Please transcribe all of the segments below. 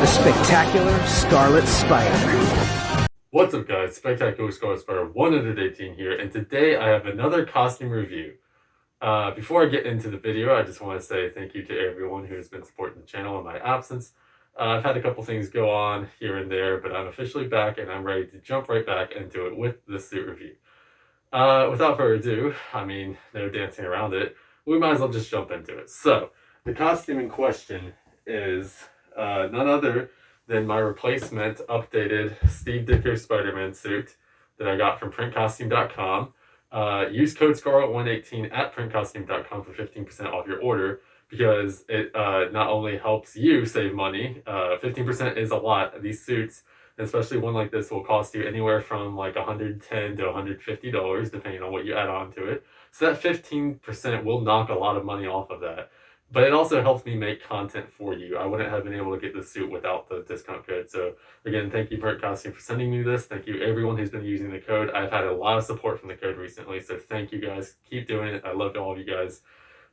Spectacular Scarlet Spider. What's up, guys? Spectacular Scarlet Spider 118 here, and today I have another costume review. Before I get into the video, I just want to say thank you to everyone who has been supporting the channel in my absence. I've had a couple things go on here and there, but I'm officially back and I'm ready to jump right back into it with this suit review. Without further ado, no dancing around it, we might as well just jump into it. So, the costume in question is none other than my replacement updated Steve Ditko Spider-Man suit that I got from printcostume.com. Use code SCARLET118 at printcostume.com for 15% off your order, because it not only helps you save money, 15% is a lot. These suits, especially one like this, will cost you anywhere from like $110 to $150 depending on what you add on to it. So that 15% will knock a lot of money off of that. But it also helps me make content for you. I wouldn't have been able to get this suit without the discount code. So again, thank you, Print Costume, for sending me this. Thank you everyone who's been using the code. I've had a lot of support from the code recently, so thank you guys. Keep doing it. I love all of you guys.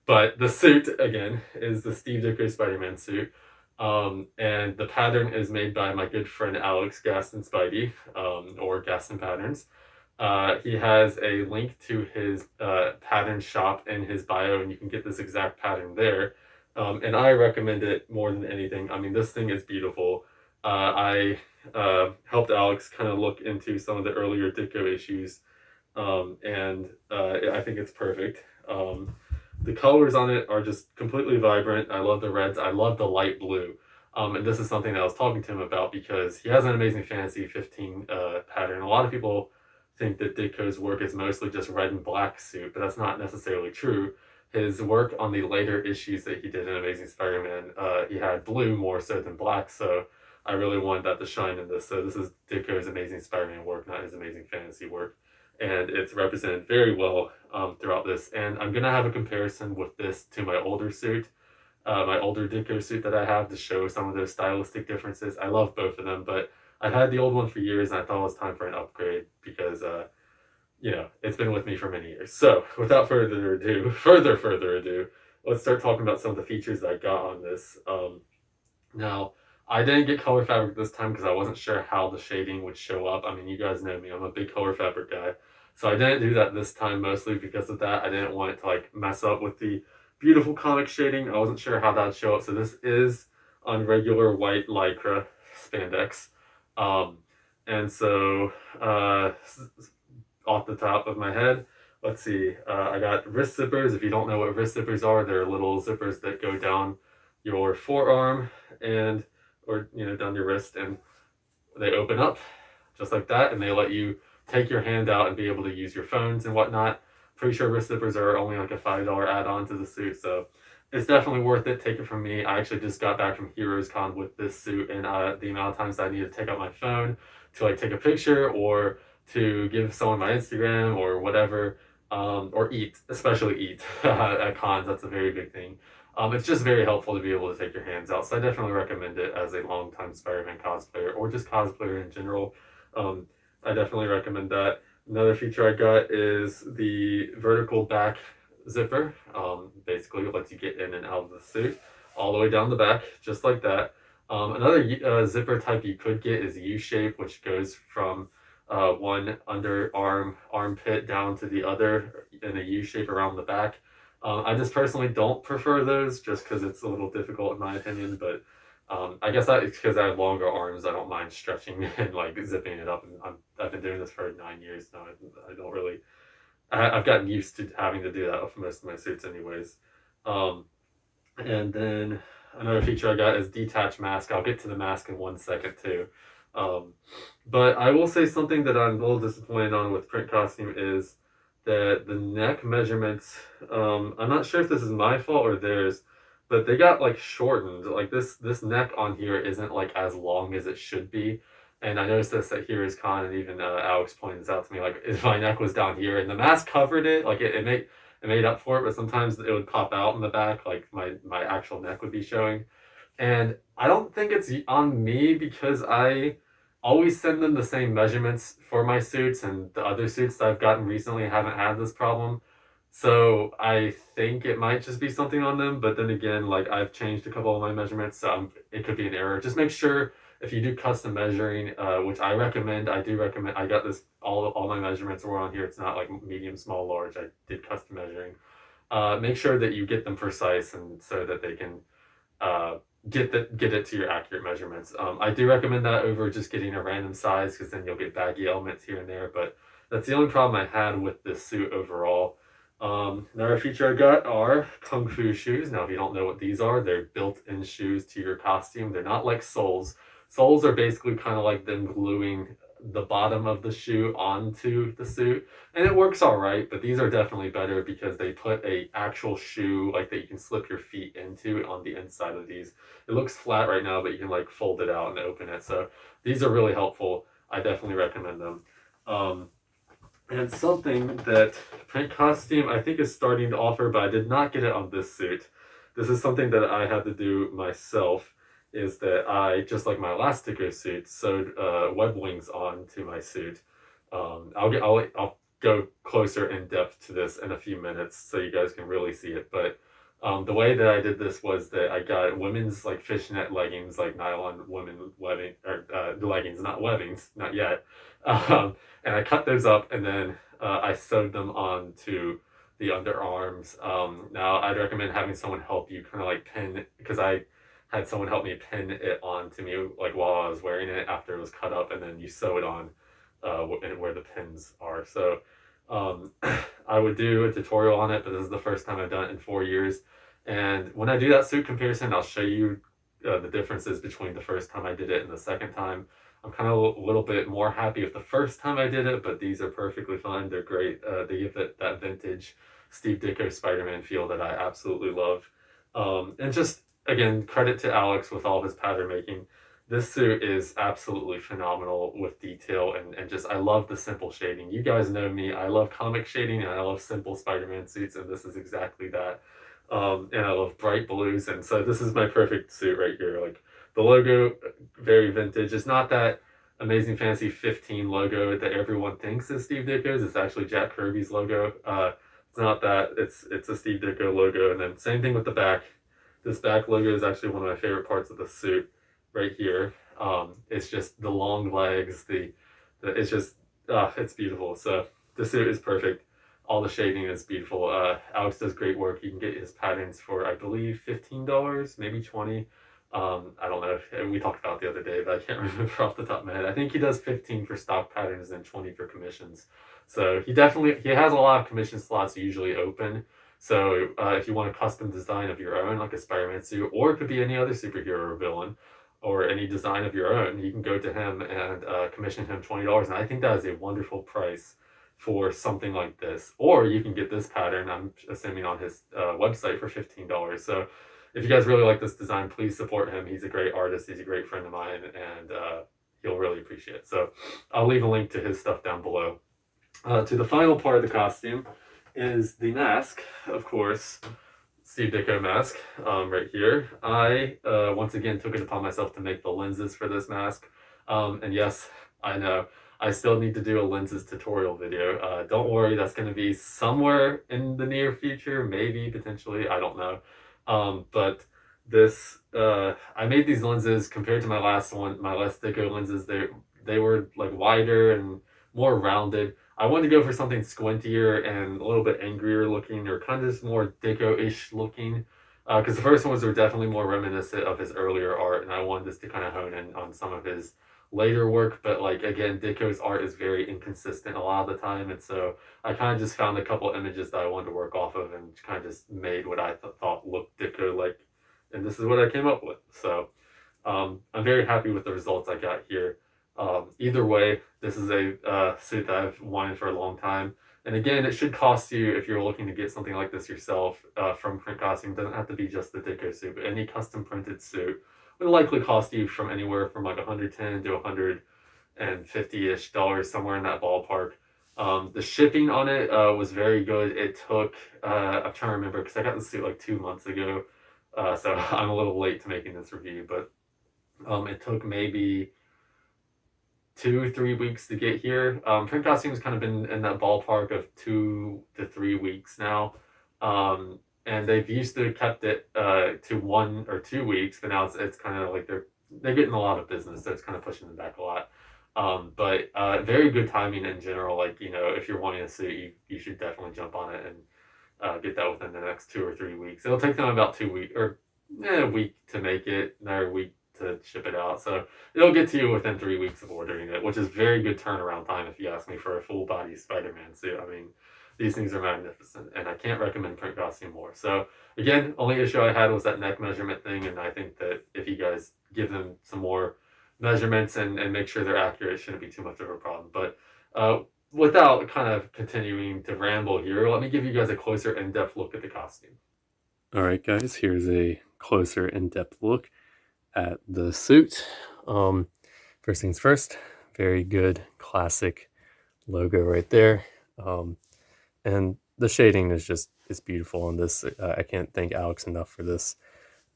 But the suit, again, is the Steve Ditko Spider-Man suit. And the pattern is made by my good friend Alex, Gaston Spidey, or Gaston Patterns. He has a link to his pattern shop in his bio, and you can get this exact pattern there. And I recommend it more than anything. I mean, this thing is beautiful. I helped Alex kind of look into some of the earlier Ditko issues, and I think it's perfect. The colors on it are just completely vibrant. I love the reds. I love the light blue. And this is something that I was talking to him about, because he has an amazing Fantasy 15 pattern. A lot of people think that Ditko's work is mostly just red and black suit, but that's not necessarily true. His work on the later issues that he did in Amazing Spider-Man, he had blue more so than black, so I really wanted that to shine in this. So this is Ditko's Amazing Spider-Man work, not his Amazing Fantasy work. And it's represented very well throughout this. And I'm going to have a comparison with this to my older suit, my older Ditko suit that I have, to show some of those stylistic differences. I love both of them, but I've had the old one for years, and I thought it was time for an upgrade because, it's been with me for many years. So, without further ado, let's start talking about some of the features that I got on this. Now, I didn't get color fabric this time because I wasn't sure how the shading would show up. I mean, you guys know me, I'm a big color fabric guy. So I didn't do that this time, mostly because of that. I didn't want it to like mess up with the beautiful comic shading. I wasn't sure how that would show up. So this is on regular white lycra spandex. And so off the top of my head, let's see, I got wrist zippers. If you don't know what wrist zippers are, they're little zippers that go down your forearm or down your wrist, and they open up just like that, and they let you take your hand out and be able to use your phones and whatnot. Pretty sure wrist zippers are only like a $5 add-on to the suit, so it's definitely worth it. Take it from me. I actually just got back from Heroes Con with this suit, and the amount of times I need to take out my phone to like take a picture or to give someone my Instagram or whatever, or eat, especially eat at cons. That's a very big thing. It's just very helpful to be able to take your hands out. So I definitely recommend it as a longtime Spider-Man cosplayer, or just cosplayer in general. I definitely recommend that. Another feature I got is the vertical back zipper. Basically, it lets you get in and out of the suit all the way down the back, just like that. Another zipper type you could get is U-shape, which goes from one underarm armpit down to the other in a U-shape around the back. I just personally don't prefer those, just because it's a little difficult in my opinion, but I guess that is because I have longer arms. I don't mind stretching and like zipping it up, and I've been doing this for 9 years now. I don't really, I've gotten used to having to do that for most of my suits anyways. And then another feature I got is Detach Mask. I'll get to the mask in 1 second too. But I will say something that I'm a little disappointed on with Print Costume is that the neck measurements, I'm not sure if this is my fault or theirs, but they got like shortened. Like this neck on here isn't like as long as it should be. And I noticed this at Heroes Con, and even Alex pointed this out to me, like if my neck was down here and the mask covered it, like it made up for it, but sometimes it would pop out in the back, like my actual neck would be showing. And I don't think it's on me, because I always send them the same measurements for my suits, and the other suits that I've gotten recently haven't had this problem. So I think it might just be something on them, but then again, like I've changed a couple of my measurements, so it could be an error. Just make sure if you do custom measuring, which I recommend, I do recommend. I got this all my measurements were on here. It's not like medium, small, large. I did custom measuring. Make sure that you get them precise and so that they can uh, get it to your accurate measurements. I do recommend that over just getting a random size because then you'll get baggy elements here and there. But that's the only problem I had with this suit overall. Another feature I got are Kung Fu shoes. Now, if you don't know what these are, they're built-in shoes to your costume. They're not like soles. Soles are basically kind of like them gluing the bottom of the shoe onto the suit, and it works all right. But these are definitely better because they put a actual shoe like that you can slip your feet into on the inside of these. It looks flat right now, but you can like fold it out and open it. So these are really helpful. I definitely recommend them. Um, and something that Print Costume I think is starting to offer, but I did not get it on this suit. This is something that I had to do myself. Is that I, just like my last Ditko suit, sewed web wings onto my suit. I'll go closer in depth to this in a few minutes so you guys can really see it. But the way that I did this was that I got women's like fishnet leggings, like nylon women webbing, or the leggings, not webbings, not yet. And I cut those up and then I sewed them onto the underarms. Now I'd recommend having someone help you kind of like pin, because I had someone help me pin it onto me like while I was wearing it after it was cut up, and then you sew it on where the pins are. So I would do a tutorial on it, but this is the first time I've done it in 4 years. And when I do that suit comparison, I'll show you the differences between the first time I did it and the second time. I'm kind of a little bit more happy with the first time I did it, but these are perfectly fine. They're great. They give that vintage Steve Ditko Spider-Man feel that I absolutely love. And just, again, credit to Alex with all his pattern making. This suit is absolutely phenomenal with detail and just, I love the simple shading. You guys know me. I love comic shading and I love simple Spider-Man suits, and this is exactly that. And I love bright blues, and so this is my perfect suit right here. Like the logo, very vintage. It's not that Amazing Fantasy 15 logo that everyone thinks is Steve Ditko's. It's actually Jack Kirby's logo. It's not that. It's a Steve Ditko logo. And then same thing with the back. This back logo is actually one of my favorite parts of the suit right here. It's just the long legs. It's just it's beautiful. So the suit is perfect. All the shading is beautiful. Alex does great work. You can get his patterns for, I believe, $15, maybe 20. I don't know. We talked about it the other day, but I can't remember off the top of my head. I think he does 15 for stock patterns and 20 for commissions. So he has a lot of commission slots usually open. So if you want a custom design of your own, like a Spider-Man suit, or it could be any other superhero or villain, or any design of your own, you can go to him and commission him $20. And I think that is a wonderful price for something like this. Or you can get this pattern, I'm assuming, on his website for $15. So if you guys really like this design, please support him. He's a great artist. He's a great friend of mine, and he'll really appreciate it. So I'll leave a link to his stuff down below. To the final part of the costume is the mask, of course. Steve Ditko mask right here. I once again took it upon myself to make the lenses for this mask. And yes, I know I still need to do a lenses tutorial video. Don't worry, that's going to be somewhere in the near future, maybe, potentially, I don't know. But this, I made these lenses compared to my last Ditko lenses. They were like wider and more rounded. I wanted to go for something squintier and a little bit angrier looking, or kind of just more Ditko-ish looking. Because the first ones were definitely more reminiscent of his earlier art, and I wanted this to kind of hone in on some of his later work. But like, again, Ditko's art is very inconsistent a lot of the time, and so I kind of just found a couple images that I wanted to work off of and kind of just made what I thought looked Ditko like, and this is what I came up with. So I'm very happy with the results I got here. Either way, this is a suit that I've wanted for a long time. And again, it should cost you, if you're looking to get something like this yourself from Print Costume. It doesn't have to be just the Ditko suit, but any custom printed suit would likely cost you from anywhere from like $110 to $150-ish, somewhere in that ballpark. The shipping on it was very good. It took, I'm trying to remember, because I got the suit like 2 months ago, so I'm a little late to making this review, but it took maybe 2-3 weeks to get here. Print costumes kind of been in that ballpark of 2 to 3 weeks now. And they've used to kept it to 1 or 2 weeks, but now it's kind of like they're getting a lot of business, so it's kind of pushing them back a lot. But very good timing in general. Like, you know, if you're wanting a suit, you should definitely jump on it and get that within the next 2 or 3 weeks. It'll take them about 2 weeks or a week to make it, another week to ship it out. So it'll get to you within 3 weeks of ordering it, which is very good turnaround time if you ask me for a full body Spider-Man suit. I mean, these things are magnificent, and I can't recommend print costume more. So again, only issue I had was that neck measurement thing, and I think that if you guys give them some more measurements and make sure they're accurate, it shouldn't be too much of a problem. But without kind of continuing to ramble here, let me give you guys a closer in-depth look at the costume. All right, guys, here's a closer in-depth look at the suit. First things first, very good classic logo right there. And the shading is beautiful on this. I can't thank Alex enough for this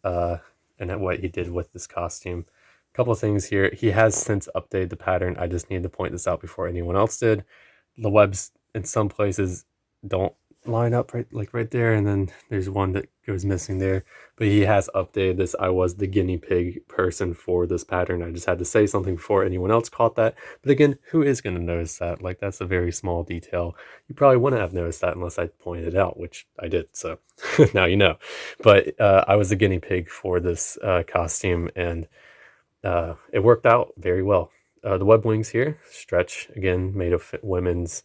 and what he did with this costume. A couple of things here. He has since updated the pattern. I just needed to point this out before anyone else did. The webs in some places don't line up right there, and then there's one that goes missing there, but he has updated this. I was the guinea pig person for this pattern. I just had to say something before anyone else caught that. But again, who is going to notice that? Like, that's a very small detail. You probably wouldn't have noticed that unless I pointed it out, which I did, so now you know. But I was the guinea pig for this costume, and it worked out very well. The web wings here, stretch, again, made of women's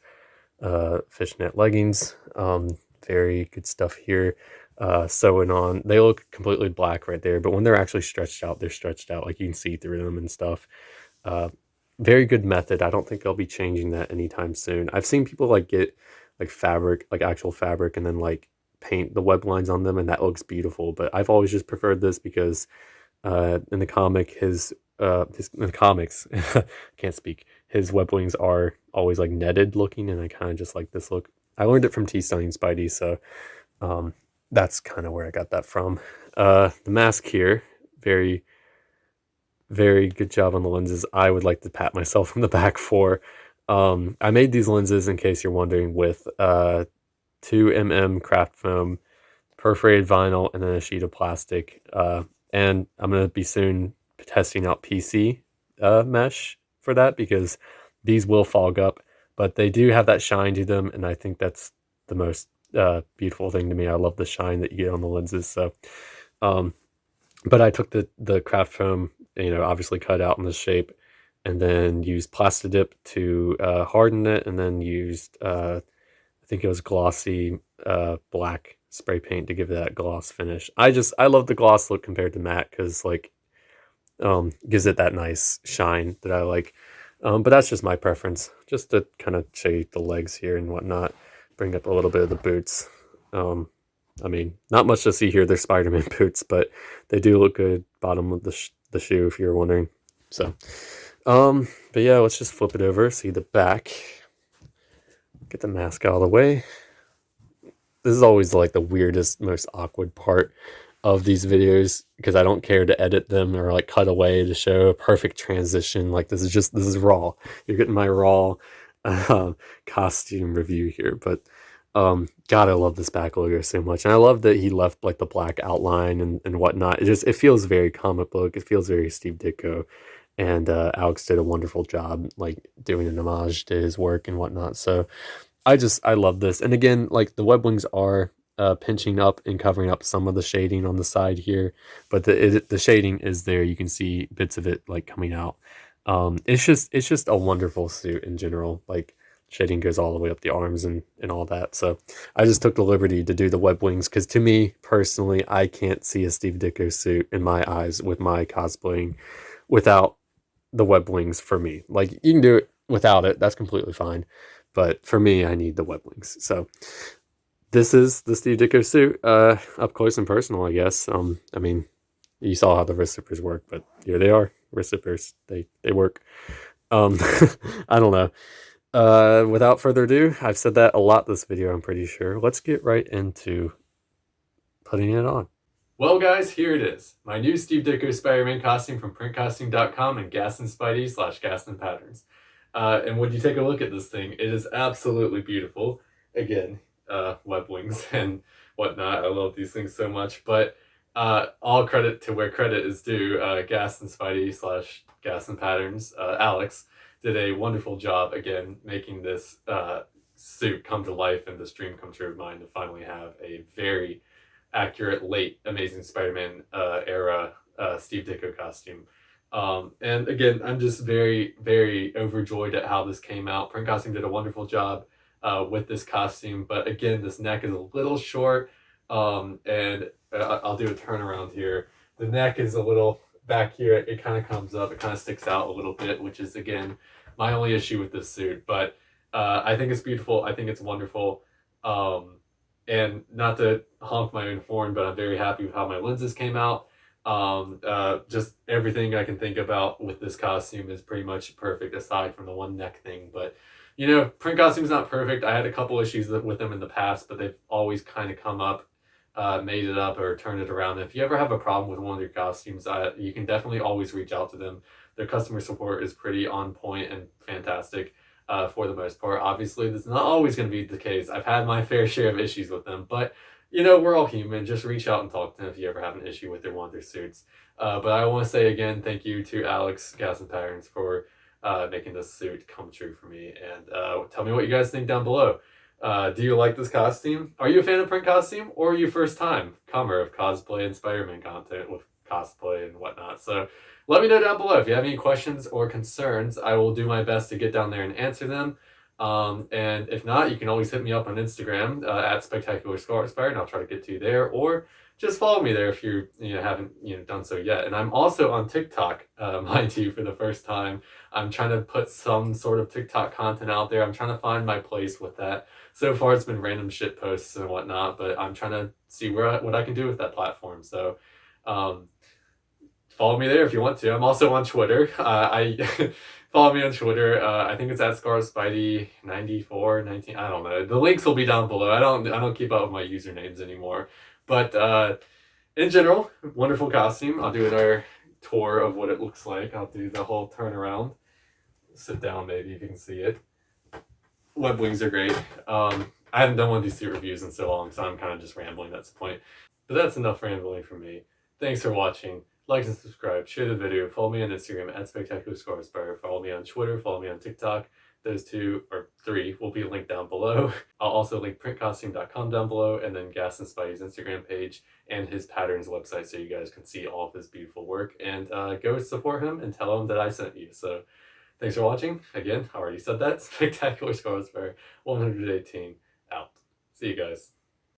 fishnet leggings. Very good stuff here. Sewing on, they look completely black right there, but when they're actually stretched out, they're stretched out, like you can see through them and stuff. Very good method. I don't think I'll be changing that anytime soon. I've seen people like get like fabric, like actual fabric, and then like paint the web lines on them, and that looks beautiful, but I've always just preferred this because in the comic, in the comics, can't speak, his web wings are always like netted looking, and I kind of just like this look. I learned it from Gaston Spidey, so that's kind of where I got that from. The mask here, very, very good job on the lenses. I would like to pat myself on the back for. I made these lenses, in case you're wondering, with 2mm craft foam, perforated vinyl, and then a sheet of plastic. And I'm going to be soon testing out PC mesh for that, because these will fog up, but they do have that shine to them, and I think that's the most beautiful thing to me. I love the shine that you get on the lenses. So, but I took the craft foam, obviously cut out in this shape, and then used Plastidip to harden it, and then used I think it was glossy black spray paint to give it that gloss finish. I love the gloss look compared to matte, because like gives it that nice shine that I like. But that's just my preference, just to kind of shade the legs here and whatnot, bring up a little bit of the boots. I mean, not much to see here. They're Spider-Man boots, but they do look good. Bottom of the shoe, if you're wondering. So, but yeah, let's just flip it over, see the back. Get the mask out of the way. This is always like the weirdest, most awkward part of these videos, because I don't care to edit them or like cut away to show a perfect transition. Like, this is raw. You're getting my raw costume review here. But God, I love this back logo so much, and I love that he left like the black outline and whatnot. It feels very comic book. It feels very Steve Ditko, and Alex did a wonderful job like doing an homage to his work and whatnot. So I love this. And again, like, the web wings are pinching up and covering up some of the shading on the side here, but the shading is there. You can see bits of it like coming out. It's just a wonderful suit in general. Like, shading goes all the way up the arms and all that. So I just took the liberty to do the web wings, because to me personally, I can't see a Steve Ditko suit in my eyes with my cosplaying without the web wings. For me, like, you can do it without it, that's completely fine. But for me, I need the web wings. So this is the Steve Ditko suit, up close and personal, I guess. I mean, you saw how the wrist zippers work, but here they are, wrist zippers. They work. I don't know. Without further ado, I've said that a lot this video, I'm pretty sure. Let's get right into putting it on. Well, guys, here it is. My new Steve Ditko Spider-Man costume from printcostume.com and Gaston Spidey / Gaston Patterns. And when you take a look at this thing, it is absolutely beautiful. Again, web wings and whatnot. I love these things so much. But all credit to where credit is due. Gaston Spidey / Gaston Patterns, Alex, did a wonderful job, again, making this suit come to life and this dream come true of mine to finally have a very accurate late Amazing Spider-Man era Steve Ditko costume. And again, I'm just very, very overjoyed at how this came out. Print Costume did a wonderful job with this costume, but again, this neck is a little short, and I'll do a turnaround here. The neck is a little back here. It kind of comes up. It kind of sticks out a little bit, which is, again, my only issue with this suit. But I think it's beautiful. I think it's wonderful. And not to honk my own horn, but I'm very happy with how my lenses came out. Just everything I can think about with this costume is pretty much perfect, aside from the one neck thing. But, you know, print costume's not perfect. I had a couple issues with them in the past, but they've always kind of come up, made it up, or turned it around. If you ever have a problem with one of their costumes, you can definitely always reach out to them. Their customer support is pretty on point and fantastic. For the most part. Obviously, this is not always going to be the case. I've had my fair share of issues with them, but, you know, we're all human. Just reach out and talk to them if you ever have an issue with their one of their suits. But I want to say again, thank you to Alex, Gaston Patterns, for making this suit come true for me. And tell me what you guys think down below. Do you like this costume? Are you a fan of print costume, or are you first time comer of cosplay and Spider-Man content with cosplay and whatnot? So let me know down below if you have any questions or concerns. I will do my best to get down there and answer them. And if not, you can always hit me up on Instagram at Spectacular Scarlet Spider, and I'll try to get to you there. Or just follow me there if you haven't done so yet. And I'm also on TikTok, mind you, for the first time. I'm trying to put some sort of TikTok content out there. I'm trying to find my place with that. So far, it's been random shit posts and whatnot, but I'm trying to see what I can do with that platform. So follow me there if you want to. I'm also on Twitter. I follow me on Twitter. I think it's at Scarlet Spidey 94, 19. I don't know. The links will be down below. I don't keep up with my usernames anymore. But in general, wonderful costume. I'll do another tour of what it looks like. I'll do the whole turnaround. Sit down, maybe if you can see it. Web wings are great. I haven't done one of these suit reviews in so long, so I'm kind of just rambling. That's the point. But that's enough rambling from me. Thanks for watching. Like and subscribe, share the video, follow me on Instagram at Spectacular Scarlet Spider, follow me on Twitter, follow me on TikTok. Those 2 or 3 will be linked down below. I'll also link printcostume.com down below, and then Gaston Spidey's Instagram page and his Patterns website, so you guys can see all of his beautiful work. And go support him and tell him that I sent you. So thanks for watching. Again, I already said that. Spectacular Scarlet Spider 118 out. See you guys.